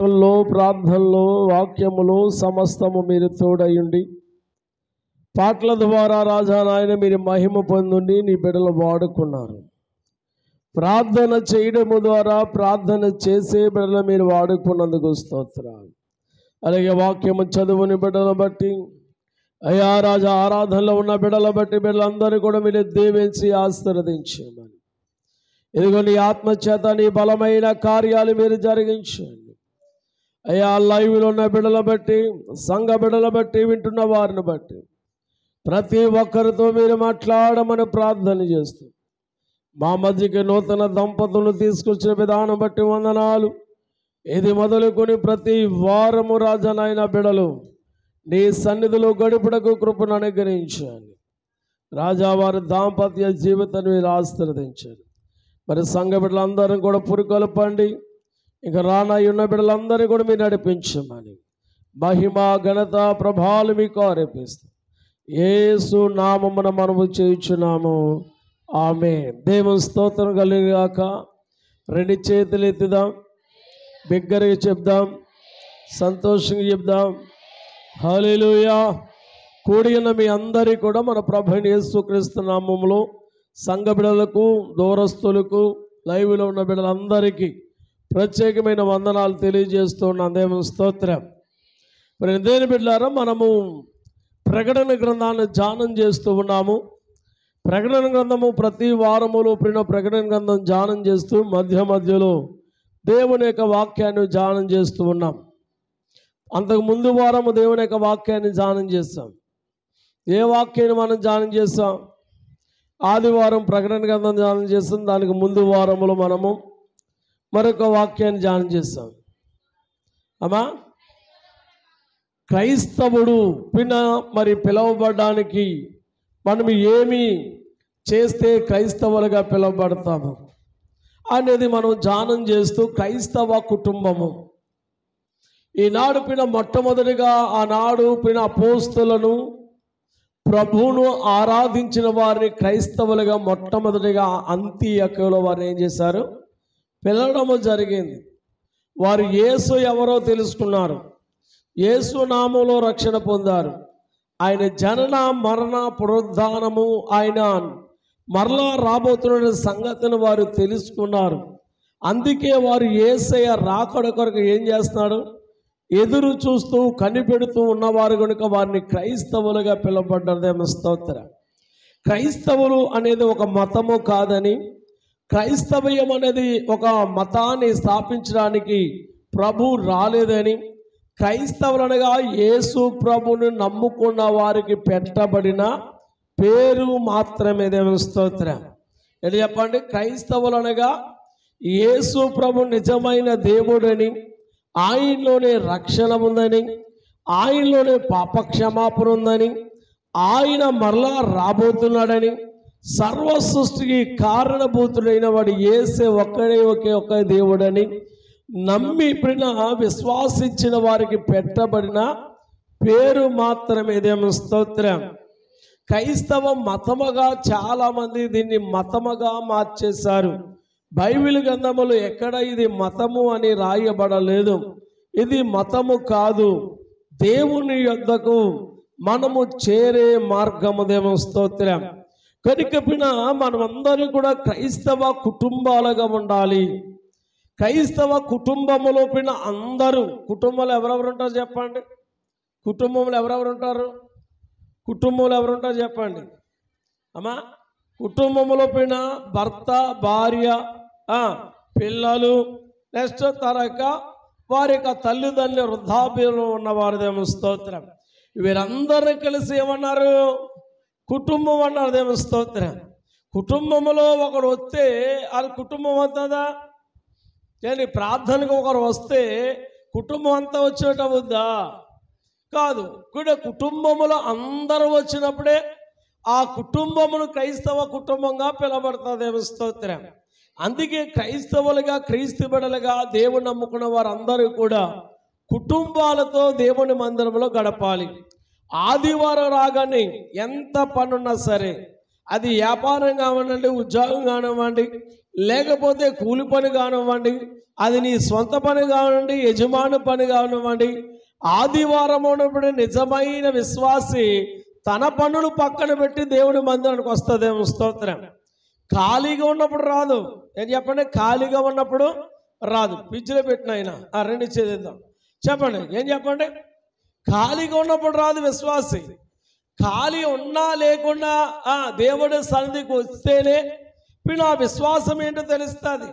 ప్రార్థనలో వాక్యములో సమస్తము మీరు తోడయుండి పాటల ద్వారా రాజా నాయన మీరు మహిమ పొందుండి నీ బిడ్డలు వాడుకున్నారు. ప్రార్థన చేయడము ద్వారా ప్రార్థన చేసే బిడ్డలు మీరు వాడుకున్నందుకు స్తోత్రాలు. అలాగే వాక్యము చదువుని బిడ్డలను బట్టి అయ్యా రాజా ఆరాధనలో ఉన్న బిడ్డల బట్టి బిడ్డలందరూ కూడా మీరు దీవించి ఆశీర్వదించమని, ఇదిగో నీ ఆత్మచేత నీ బలమైన కార్యాలు మీరు జరిగించండి. అయ్యా లైవ్లో ఉన్న బిడ్డల బట్టి సంఘ బిడ్డల బట్టి వింటున్న వారిని బట్టి ప్రతి ఒక్కరితో మీరు మాట్లాడమని ప్రార్థన చేస్తూ మా మధ్యకి నూతన దంపతులను తీసుకొచ్చిన విధానం బట్టి వందనాలు. ఇది మొదలుకొని ప్రతి వారము రాజనైన బిడలు నీ సన్నిధిలో గడుపుటకు కృపను అనుగ్రహించండి. రాజా వారి దాంపత్య జీవితాన్ని మీరు ఆశీర్వదించండి. మరి సంఘ బిడ్డలందరూ కూడా పురికొల్పండి. ఇక రానయ్యున్న బిడ్డలందరూ కూడా మీరు నడిపించమని మహిమ ఘనత ప్రభావాలు మీకు ఆరోపిస్తాం. యేసు నామమున మనము చేయుచున్నాము. ఆమేన్. దేవుని స్తోత్రం కలుగుగాక. రెండు చేతులు ఎత్తుదాం, బిగ్గరగా చెప్దాం, సంతోషంగా చెప్దాం. హల్లెలూయా. కూడి ఉన్న మీ అందరికీ కూడా మన ప్రభువైన యేసుక్రీస్తు నామములో సంఘ బిడ్డలకు దూరస్తులకు లైవ్లో ఉన్న బిడ్డలందరికీ ప్రత్యేకమైన వందనాలు తెలియజేస్తున్నాను. దేవుని స్తోత్రం. మరి దేని బిడ్డలారా, మనము ప్రకటన గ్రంథాన్ని ధ్యానం చేస్తూ ఉన్నాము. ప్రకటన గ్రంథము ప్రతి వారములో ప్రకటన గ్రంథం ధ్యానం చేస్తూ మధ్యలో దేవుని యొక్క వాక్యాన్ని ధ్యానం చేస్తూ ఉన్నాం. అంతకు ముందు వారము దేవుని యొక్క వాక్యాన్ని ధ్యానం చేస్తాం. ఏ వాక్యాన్ని మనం ధ్యానం చేస్తాం? ఆదివారం ప్రకటన గ్రంథం ధ్యానం చేస్తాం. దానికి ముందు వారములో మనము మరొక వాక్యాన్ని ధ్యానం చేస్తాం. అమ్మా, క్రైస్తవుడు మరి పిలువబడడానికి మనం ఏమి చేస్తే క్రైస్తవులుగా పిలువబడతాము అనేది మనం ధ్యానం చేస్తూ క్రైస్తవ కుటుంబము ఈనాడు మొట్టమొదటిగా ఆనాడు అపోస్తలులను ప్రభువును ఆరాధించిన వారిని క్రైస్తవులుగా మొట్టమొదటిగా అంతియొకయలో వారిని ఏం చేశారు? పిలవడము జరిగింది. వారు యేసు ఎవరో తెలుసుకున్నారు. యేసు నామములో రక్షణ పొందారు. ఆయన జనన మరణ పునరుద్ధానము, ఆయన మరలా రాబోతున్న సంగతిని వారు తెలుసుకున్నారు. అందుకే వారు యేసయ్య రాకడ కొరకు ఏం చేస్తున్నాడు? ఎదురు చూస్తూ కనిపెడుతూ ఉన్నవారు కనుక వారిని క్రైస్తవులుగా పిలువబడ్డారు. దేవుని స్తోత్రం. క్రైస్తవులు అనేది ఒక మతము కాదని, క్రైస్తవ్యం అనేది ఒక మతాన్ని స్థాపించడానికి ప్రభు రాలేదని, క్రైస్తవులు అనగా యేసు ప్రభుని నమ్ముకున్న వారికి పెట్టబడిన పేరు మాత్రమే. దేవుని స్తోత్రం. ఏంటి చెప్పండి? క్రైస్తవులు అనగా యేసు ప్రభు నిజమైన దేవుడని, ఆయనలోనే రక్షణ ఉందని, ఆయనలోనే పాపక్షమాపణ ఉందని, ఆయన మరలా రాబోతున్నాడని, సర్వ సృష్టికి కారణభూతుడైన వాడు యేసే ఒకే ఒక్క దేవుడని నమ్మి విశ్వాసించిన వారికి పెట్టబడిన పేరు మాత్రమే. దేవుని స్తోత్రం. క్రైస్తవ మతముగా చాలామంది దీన్ని మతముగా మార్చేశారు. బైబిల్ గ్రంథములు ఎక్కడ ఇది మతము అని రాయబడలేదు. ఇది మతము కాదు, దేవుని యొద్దకు మనము చేరే మార్గము. దేవుని స్తోత్రం. కనుక మనమందరూ కూడా క్రైస్తవ కుటుంబాలుగా ఉండాలి. క్రైస్తవ కుటుంబములో అందరూ, కుటుంబంలో ఎవరెవరు ఉంటారు చెప్పండి? కుటుంబంలో ఎవరెవరు ఉంటారు? కుటుంబంలో ఎవరు ఉంటారు చెప్పండి అమ్మా? కుటుంబంలో భర్త, భార్య, పిల్లలు, నెక్స్ట్ తరక వారి యొక్క తల్లిదండ్రులు, వృద్ధాప్యంలో ఉన్నవారు. దేవుని స్తోత్రం. వీరందరూ కలిసి ఏమన్నారు? కుటుంబం అన్నారు. దేవుని స్తోత్రం. కుటుంబంలో ఒకరు వస్తే అది కుటుంబం అవుతుందా? కానీ ప్రార్థనకు ఒకరు వస్తే కుటుంబం అంతా వచ్చినట్టు అవుద్దా? కాదు. కూడా కుటుంబములో అందరూ వచ్చినప్పుడే ఆ కుటుంబమును క్రైస్తవ కుటుంబంగా పిలవబడుతుంది. దేవుని స్తోత్రం. అందుకే క్రైస్తవులుగా, క్రీస్తు బిడ్డలుగా దేవుని నమ్ముకున్న వారందరూ కూడా కుటుంబాలతో దేవుని మందిరంలో గడపాలి. ఆదివారం రాగానే ఎంత పనున్నా సరే, అది వ్యాపారం కానివ్వండి, ఉద్యోగం కానివ్వండి, లేకపోతే కూలి పని కానివ్వండి, అది నీ సొంత పని కానివ్వండి, యజమాని పని కానివ్వండి, ఆదివారం ఉన్నప్పుడు నిజమైన విశ్వాసి తన పనులు పక్కన పెట్టి దేవుడి మందిరానికి వస్తుందేమో. స్తోత్రం. ఖాళీగా ఉన్నప్పుడు రాదు. ఏం చెప్పండి? ఖాళీగా ఉన్నప్పుడు రాదు. పిచ్చిలో పెట్టిన ఆయన రెండు చేద్దాం చెప్పండి. ఏం చెప్పండి? ఖాళీగా ఉన్నప్పుడు రాదు విశ్వాసి. ఖాళీ ఉన్నా లేకున్నా దేవుడి సన్నిధికి వస్తేనే ఇప్పుడు ఆ విశ్వాసం ఏంటో తెలుస్తుంది.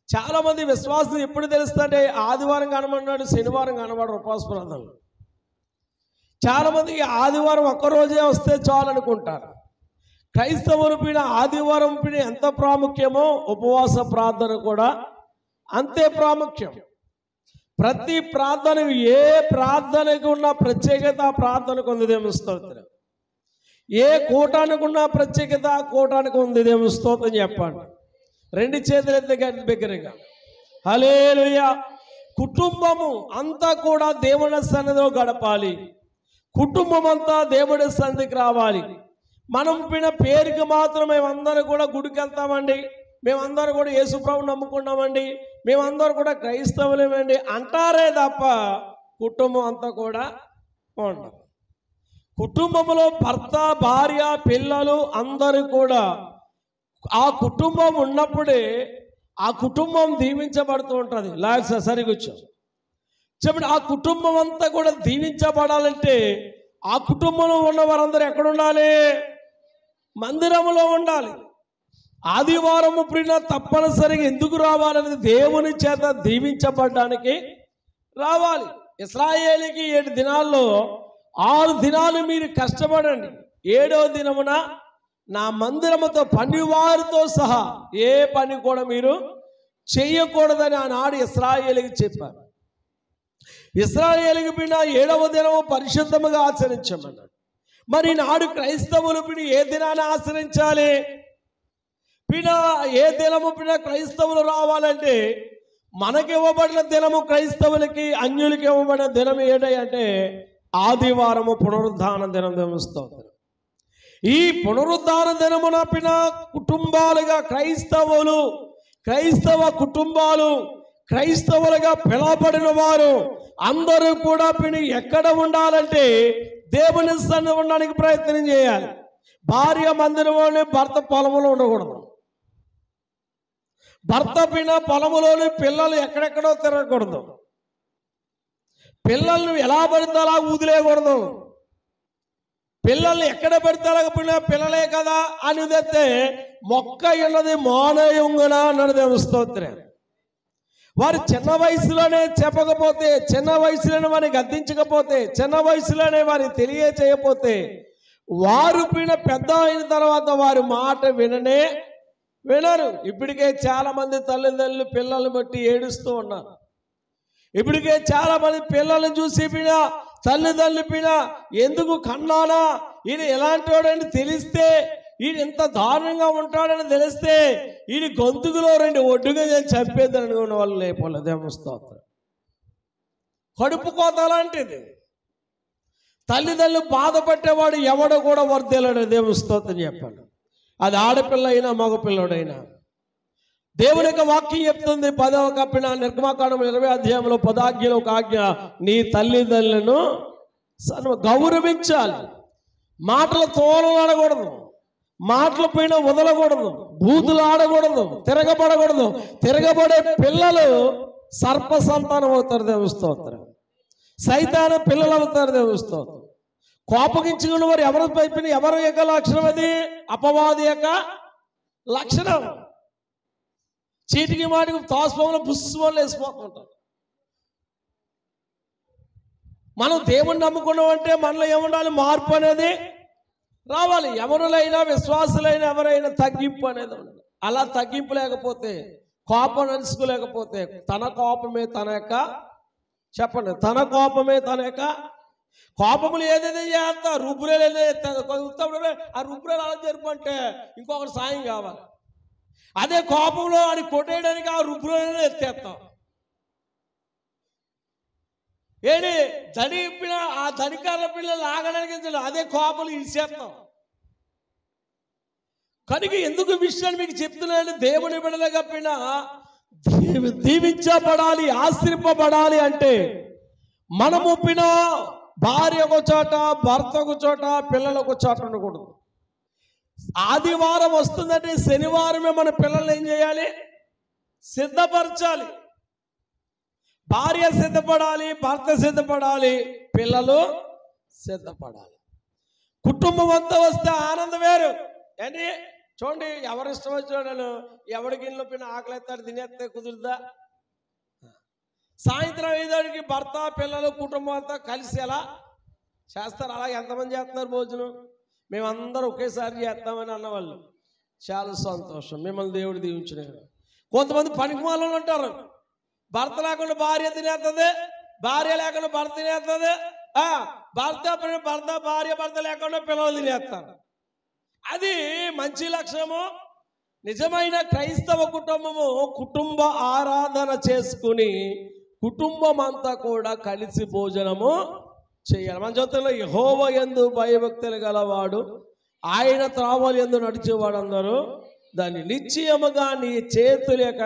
చాలామంది విశ్వాసం ఎప్పుడు తెలుస్తుంటే ఆదివారం కనబడినాడు, శనివారం కనబడు ఉపవాస ప్రార్థనలు. చాలామందికి ఆదివారం ఒక్కరోజే వస్తే చాలు అనుకుంటారు. క్రైస్తవులు పైన ఆదివారం పైన ఎంత ప్రాముఖ్యమో ఉపవాస ప్రార్థన కూడా అంతే ప్రాముఖ్యం. ప్రతి ప్రార్థనకు, ఏ ప్రార్థనకు ఉన్న ప్రత్యేకత ఆ ప్రార్థనకు ఉంది. దేవుని స్తోత్రం. ఏ కూటానికి ఉన్న ప్రత్యేకత ఆ కూటానికి ఉంది. దేవుని స్తోత్రం చెప్పండి. రెండు చేతులు ఎత్తి దగ్గరగా హల్లెలూయా. కుటుంబము అంతా కూడా దేవుని సన్నిధిలో గడపాలి. కుటుంబం అంతా దేవుడి సన్నిధికి రావాలి. మనం పిన పేరుకి మాత్రం మేమందరూ కూడా గుడికి వెళ్తామండి, మేమందరూ కూడా యేసుప్రభుని నమ్ముకున్నామండి, మేమందరూ కూడా క్రైస్తవులేమండి అంటారే తప్ప కుటుంబం అంతా కూడా ఉండదు. కుటుంబంలో భర్త, భార్య, పిల్లలు అందరూ కూడా ఆ కుటుంబం ఉన్నప్పుడే ఆ కుటుంబం దీవించబడుతూ ఉంటుంది. సరిగా కూర్చో చెప్పండి. ఆ కుటుంబం అంతా కూడా దీవించబడాలంటే ఆ కుటుంబంలో ఉన్న వారందరూ ఎక్కడ ఉండాలి? మందిరంలో ఉండాలి. ఆదివారము ప్రియ తప్పనిసరిగా ఎందుకు రావాలనేది దేవుని చేత దీవించబడడానికి రావాలి. ఇశ్రాయేలుకి 7 దినాల్లో 6 దినాలు మీరు కష్టపడండి, 7వ దినమున నా మందిరముతో పనివారితో సహా ఏ పని కూడా మీరు చేయకూడదని ఆనాడు ఇశ్రాయేలుకి చెప్పారు. ఇశ్రాయేలుకి పిన్న 7వ దినము పరిశుద్ధముగా ఆచరించమన్నాడు. మరి నాడు క్రైస్తవులు పిన్న ఏ దినాన్ని ఆచరించాలి? పిన్న ఏ దినము పిన్న క్రైస్తవులు రావాలంటే మనకి ఇవ్వబడిన దినము క్రైస్తవులకి, అన్యులకి ఇవ్వబడిన దినం ఏంటంటే ఆదివారము పునరుద్ధాన దినం. స్తోత్రం. ఈ పునరుద్ధాన దినమున పిన కుటుంబాలుగా క్రైస్తవ కుటుంబాలు, క్రైస్తవులుగా పిలవబడిన వారు అందరూ కూడా పిన ఎక్కడ ఉండాలంటే దేవుని సన్నిధిలో ఉండడానికి ప్రయత్నం చేయాలి. భార్య మందిరంలోనే, భర్త పొలంలో ఉండకూడదు. భర్త పిన పొలంలోని, పిల్లలు ఎక్కడెక్కడో తిరగకూడదు. పిల్లల్ని ఎలా పడితే అలా వదిలేయకూడదు. పిల్లల్ని ఎక్కడ పెడితే అలాగ పిల్లలే కదా అని తెస్తే మొక్క ఉన్నది మానయుంగున అన్నది దేవుని స్తోత్రం. వారు చిన్న వయసులోనే చెప్పకపోతే, చిన్న వయసులోనే వారిని గద్దించకపోతే, చిన్న వయసులోనే వారికి తెలియచేయకపోతే వారు పిన పెద్ద అయిన తర్వాత వారి మాట వినరు. ఇప్పటికే చాలా మంది తల్లిదండ్రులు పిల్లల్ని బట్టి ఏడుస్తూ ఉన్నారు. ఇప్పటికే చాలా మంది పిల్లల్ని చూసి పిన తల్లిదండ్రులు పిన ఎందుకు కన్నానా, ఈయన ఎలాంటి వాడని తెలిస్తే, ఈయన ఎంత దారుణంగా ఉంటాడని తెలిస్తే ఈయన గొంతుకులో 2 ఒడ్డుగా నేను చంపేద్దాను అనుకున్న వాళ్ళు లేకపోలేదు. దేవస్తోత్రం. కడుపు కోత లాంటిది. తల్లిదండ్రులు బాధపట్టేవాడు ఎవడో కూడా వర్దేలాడు. దేవస్తోత్రం చెప్పాడు. అది ఆడపిల్ల అయినా మగపిల్లడైనా. దేవుని యొక్క వాక్యం చెప్తుంది 10వ కప్పిన నిర్గమకాండం 20వ అధ్యాయంలో 10వ ఆజ్ఞలో ఒక ఆజ్ఞ, నీ తల్లిదండ్రులను గౌరవించాలి. మాటల తోలలాడకూడదు, మాటల పైన వదలకూడదు, బూతులు ఆడకూడదు, తిరగబడకూడదు. తిరగబడే పిల్లలు సర్ప సంతానం అవుతారు. దేవస్తోత్రం. సైతాన పిల్లలు అవుతారు. దేవస్తోత్రం. కోపగించుకున్న వారు ఎవరి యొక్క లక్షణం? అది అపవాది యొక్క లక్షణం. చీటికి మాటికి తోసపోవలో బుస్సులు వేసిపోతుంటారు. మనం దేవుణ్ణి నమ్ముకున్నామంటే మనలో ఏముండాలి? మార్పు అనేది రావాలి. ఎవరులైనా, విశ్వాసులైనా ఎవరైనా తగ్గింపు అనేది ఉండాలి. అలా తగ్గింపు లేకపోతే, కోపం నడుచుకోలేకపోతే, తన కోపమే తన యొక్క చెప్పండి, తన కోపమే తన యొక్క కోపములు ఏదైతే చేస్తా రుబ్బురేలు ఏదైతే ఆ రుబ్బురేలు అలా జరుపుంటే ఇంకొకటి సాయం కావాలి. అదే కోపంలో అని కొట్టేయడానికి ఆ రుబ్బురేలు ఎత్తేస్తాం. ఏంటి దడిపిన ఆ దడికాల పిల్లలు ఆగడానికి అదే కోపలు ఇచ్చేస్తాం. కనుక ఎందుకు విషయాన్ని మీకు చెప్తున్నాను? దేవుని బిడ్డలుగా పిన దీవించబడాలి, ఆశ్రయింపబడాలి అంటే మనం ఒప్పిన భార్య ఒక చోట, భర్త ఒక చోట, పిల్లలు ఒక చోట ఉండకూడదు. ఆదివారం వస్తుందంటే శనివారమే మన పిల్లల్ని ఏం చేయాలి? సిద్ధపరచాలి. భార్య సిద్ధపడాలి, భర్త సిద్ధపడాలి, పిల్లలు సిద్ధపడాలి. కుటుంబం అంతా వస్తే ఆనందం వేరు. ఏంటి చూడండి, ఎవరి ఇష్టం వచ్చాడు, ఎవడికి ఇల్లు పిన్న ఆకలి ఎత్తాడు, తినేస్తే కుదురుదా? సాయంత్రం 5 భర్త, పిల్లలు, కుటుంబం అంతా కలిసి ఎలా చేస్తారు? అలా ఎంతమంది చేస్తున్నారు భోజనం? మేమందరూ ఒకేసారి చేస్తామని అన్నవాళ్ళు. చాలా సంతోషం, మిమ్మల్ని దేవుడు దీవించిన. కొంతమంది పనికి వాళ్ళు ఉంటారు, భర్త లేకుండా భార్య తినేస్తుంది, భార్య లేకుండా భర్త తినేస్తుంది, భర్త భార్య భర్త లేకుండా పిల్లలు తినేస్తారు. అది మంచి లక్ష్యము. నిజమైన క్రైస్తవ కుటుంబము కుటుంబ ఆరాధన చేసుకుని కుటుంబం అంతా కూడా కలిసి భోజనము చేయాలి. మన జొత్తలో యెహోవా యందు భయభక్తులు గలవాడు, ఆయన త్రావలు యందు నడిచేవాడు అందరూ దాన్ని నిశ్చయముగా నీ చేతుల